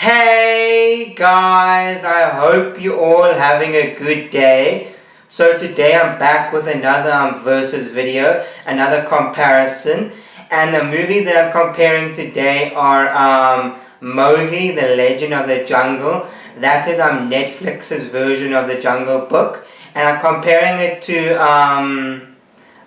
Hey guys, I hope you're all having a good day. So today I'm back with another versus video, another comparison. And the movies that I'm comparing today are Mowgli, The Legend of the Jungle. That is Netflix's version of the Jungle Book. And I'm comparing it to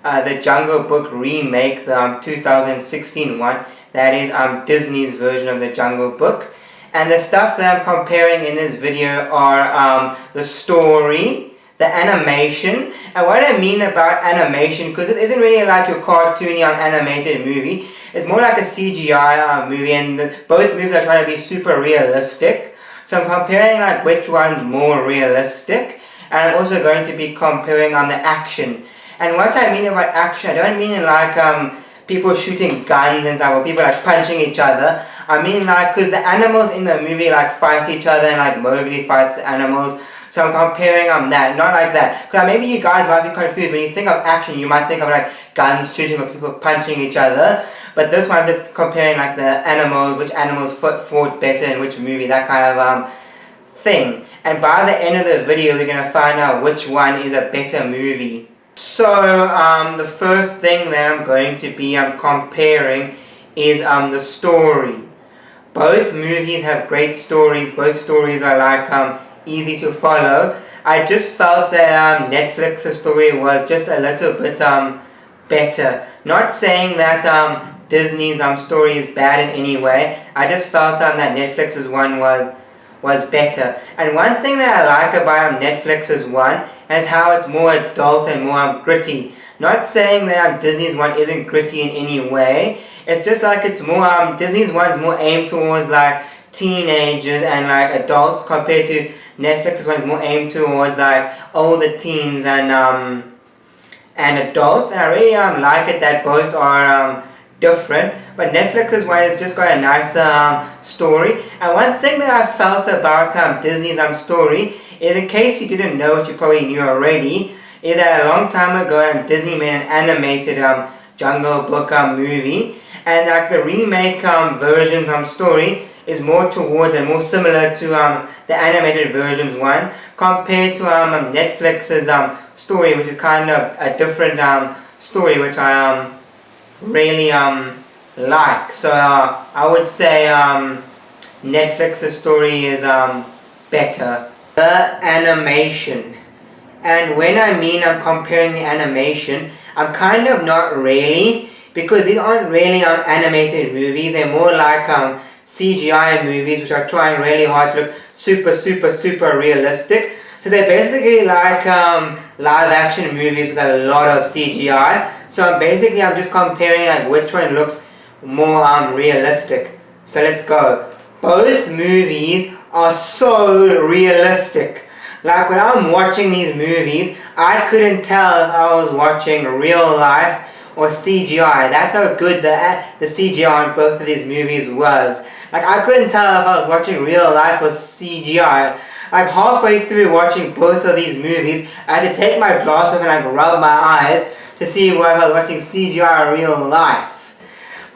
the Jungle Book remake, the 2016 one. That is Disney's version of the Jungle Book. And the stuff that I'm comparing in this video are the story, the animation, and what I mean about animation, because it isn't really like your cartoony animated movie, it's more like a CGI movie, and both movies are trying to be super realistic. So I'm comparing like which one's more realistic, and I'm also going to be comparing the action. And what I mean about action, I don't mean like people shooting guns and stuff, or people like punching each other. I mean like, because the animals in the movie like fight each other, and like Mowgli fights the animals. So I'm comparing that, not like that. Because maybe you guys might be confused. When you think of action, you might think of like guns shooting or people punching each other. But this one I'm just comparing like the animals, which animals fought better in which movie, that kind of thing. And by the end of the video, we're going to find out which one is a better movie. So the first thing that I'm going to be comparing is the story. Both movies have great stories. Both stories are like easy to follow. I just felt that Netflix's story was just a little bit better. Not saying that Disney's story is bad in any way. I just felt that Netflix's one was better. And one thing that I like about Netflix's one is how it's more adult and more gritty. Not saying that Disney's one isn't gritty in any way. It's just like it's more, Disney's one's more aimed towards like teenagers and like adults, compared to Netflix's one is more aimed towards like older teens and adults. And I really like it that both are different. But Netflix's one has just got a nicer story. And one thing that I felt about Disney's story is, in case you didn't know, which you probably knew already, is that a long time ago Disney made an animated Jungle Book movie, and like the remake version's story is more towards and more similar to the animated version's one, compared to Netflix's story, which is kind of a different story, which I really like. So I would say Netflix's story is better. The animation. And when I mean I'm comparing the animation, I'm kind of not really, because these aren't really animated movies. They're more like CGI movies, which are trying really hard to look super realistic. So they're basically like live action movies with a lot of CGI. So I'm just comparing like which one looks more realistic. So let's go. Both movies are so realistic. Like when I'm watching these movies, I couldn't tell if I was watching real life or CGI. That's how good the CGI on both of these movies was. Like I couldn't tell if I was watching real life or CGI. Like halfway through watching both of these movies, I had to take my glass off and like rub my eyes to see whether I was watching CGI or real life.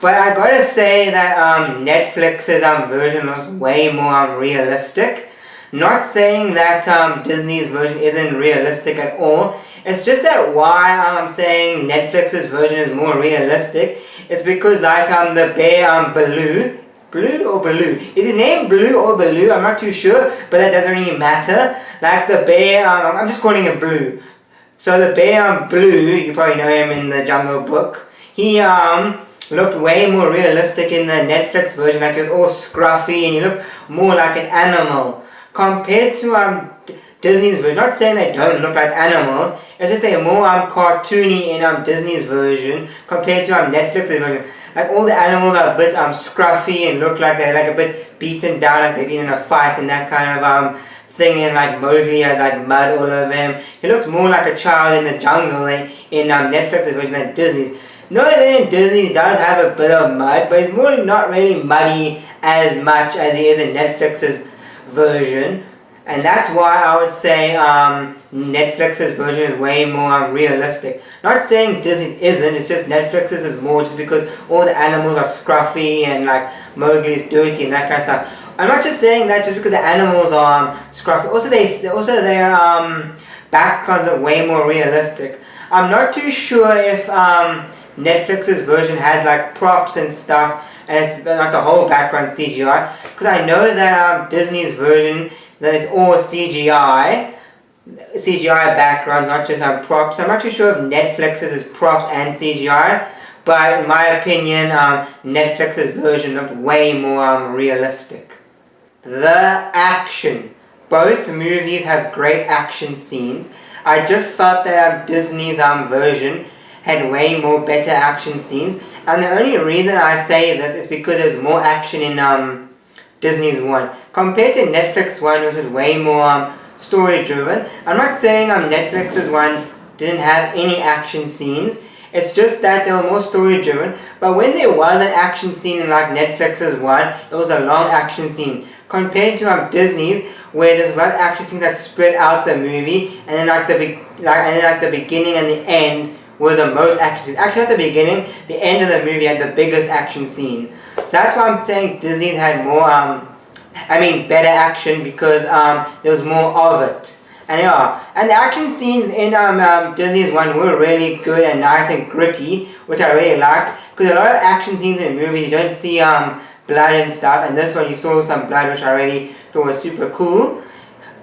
But I gotta say that Netflix's version looks way more realistic. Not saying that Disney's version isn't realistic at all. It's just that why I'm saying Netflix's version is more realistic is because like the bear Baloo, is his name Blue or Baloo? I'm not too sure, but that doesn't really matter. Like the bear, I'm just calling it Blue. So the bear Blue, you probably know him in the Jungle Book. He looked way more realistic in the Netflix version. Like he was all scruffy and he looked more like an animal. Compared to Disney's version, not saying they don't look like animals, it's just they're more cartoony in Disney's version compared to Netflix's version. Like all the animals are a bit scruffy and look like they're like a bit beaten down, like they've been in a fight and that kind of thing. And like Mowgli has like mud all over him. He looks more like a child in the jungle in Netflix's version than Disney's. No, then Disney does have a bit of mud, but he's more not really muddy as much as he is in Netflix's version. And that's why I would say Netflix's version is way more realistic. Not saying Disney's isn't, it's just Netflix's is more just because all the animals are scruffy and like Mowgli's dirty and that kind of stuff. I'm not just saying that just because the animals are scruffy. Also, their backgrounds are way more realistic. I'm not too sure if Netflix's version has like props and stuff, and it's like the whole background CGI. Because I know that Disney's version, that is all CGI background, not just props. I'm not too sure if Netflix's is props and CGI, but in my opinion, Netflix's version looked way more realistic. The action. Both movies have great action scenes. I just felt that Disney's version had way more better action scenes, and the only reason I say this is because there's more action in Disney's one compared to Netflix one, which was way more story driven. I'm not saying Netflix's one didn't have any action scenes. It's just that they were more story driven. But when there was an action scene in like Netflix's one, it was a long action scene compared to Disney's, where there's a lot of action scenes that spread out the movie, and then like the beginning and the end were the most action scenes. Actually, at the beginning, the end of the movie had the biggest action scene. So that's why I'm saying Disney's had more, better action, because there was more of it. And yeah, and the action scenes in Disney's one were really good and nice and gritty, which I really liked. Because a lot of action scenes in movies, you don't see blood and stuff, and this one you saw some blood, which I really thought was super cool.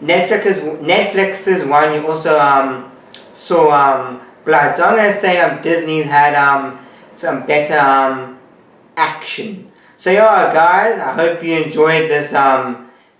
Netflix's one, you also saw blood. So I'm gonna say Disney's had some better action. So yeah, guys, I hope you enjoyed this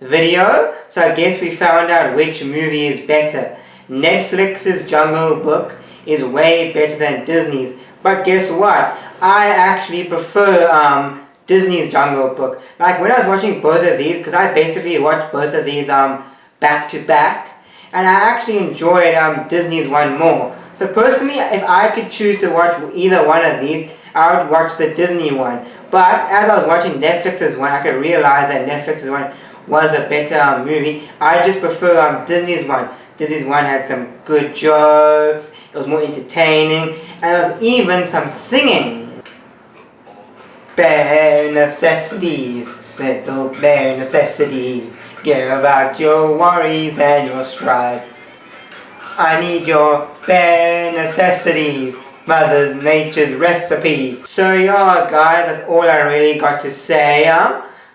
video. So I guess we found out which movie is better. Netflix's Jungle Book is way better than Disney's. But guess what? I actually prefer Disney's Jungle Book. Like when I was watching both of these, because I basically watched both of these back to back, and I actually enjoyed Disney's one more. So personally, if I could choose to watch either one of these, I would watch the Disney one. But as I was watching Netflix's one, I could realize that Netflix's one was a better movie. I just prefer Disney's one. Disney's one had some good jokes, it was more entertaining, and there was even some singing. Bare necessities, little bare necessities, give out your worries and your strife. I need your bare necessities, Mother Nature's recipe. So yeah, guys, that's all I really got to say.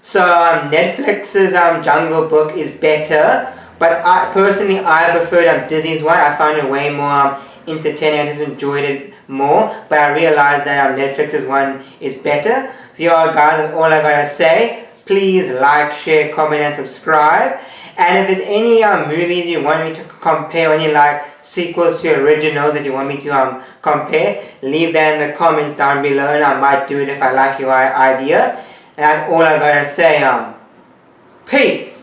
So Netflix's Jungle Book is better, but I preferred Disney's one. I found it way more entertaining. I just enjoyed it more, but I realized that Netflix's one is better. So yeah, guys, that's all I gotta say. Please like, share, comment, and subscribe. And if there's any movies you want me to compare, any like sequels to originals that you want me to compare, leave that in the comments down below, and I might do it if I like your idea. And that's all I gotta say. Peace!